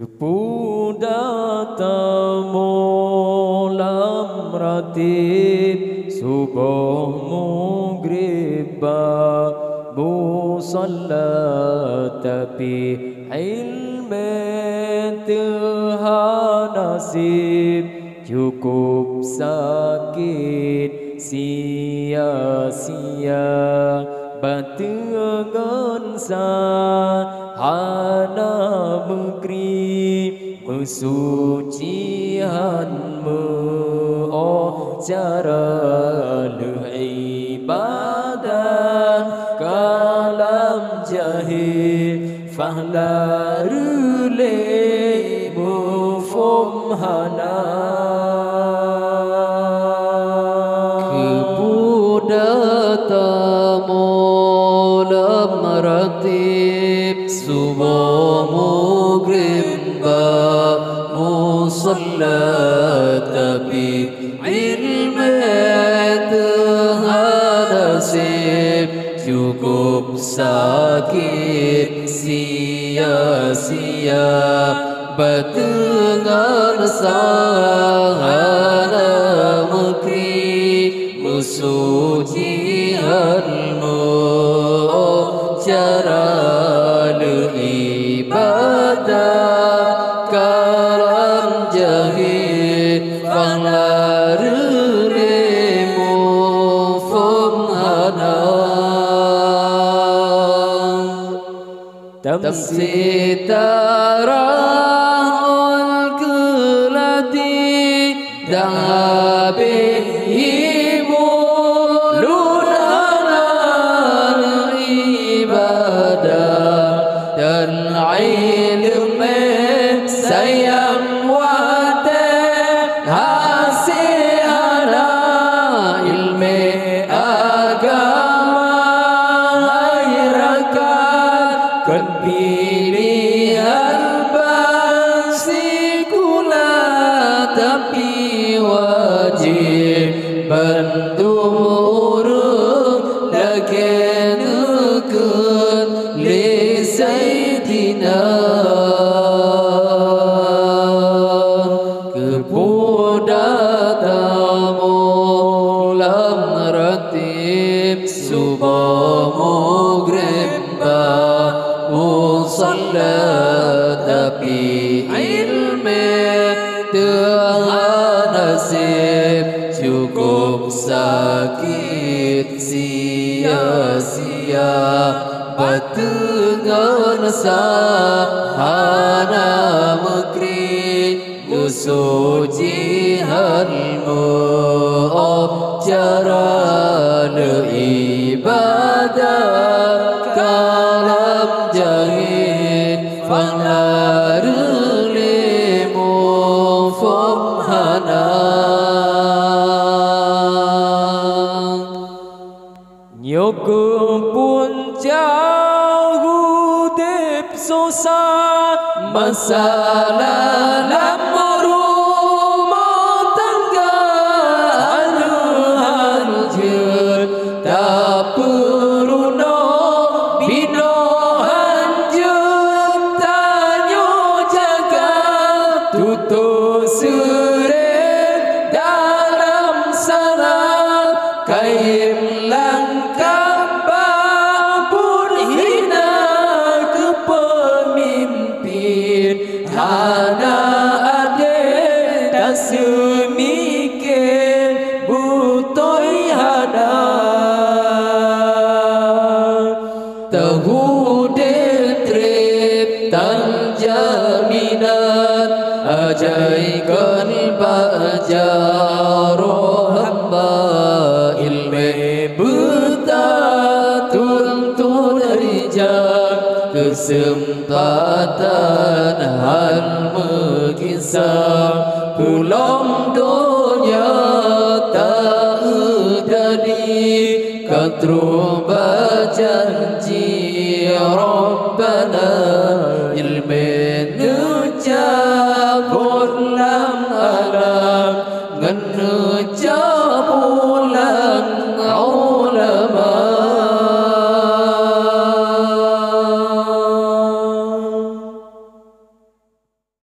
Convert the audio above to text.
Pudatamu lam ratib subuh maghribba musalla tapi ilmu Tuhan nasib cukup sakit sia-sia batengan sahana mengkri kesucianmu oh cara ibadah kalam jahil fahla rule mufum hana kebudatamu lam ratib subuh maghrib musalla tapi ilmu Tuhan nasib cukup sakit sia-sia batengan sahana mengkri kesucianmu cara ibadah kalam jahil fanglaremu fumhana tamsitarahul kelati dahabihimu lunanan ibadah dan ilmu sayang wate hasilana ilmu agama hairakan kan pilihan basikula tapi wajib bantu urung lakenukan li sayyidina kebudatamu lam ratib subuh maghrib musalla tapi ilmu Tuhan nasib cukup sakit sia-sia batengan sahana mengkri kesucianmu oh cara ibadah kalam jahil fanglarulemu fumhana nyokong pun jauh dip susah masalah lamuru tangga hancur tak perlu no bino hancur tanyo jaga tutup surat dalam salam kaim langkah babun hina kepemimpin hana ade tak semikir butoi hana tahu detrip tan jaminan ajaikan bajaroh hamba ilmu bertatul tunarijak kesempatan hal mengisah pulang dunia tak jadi katru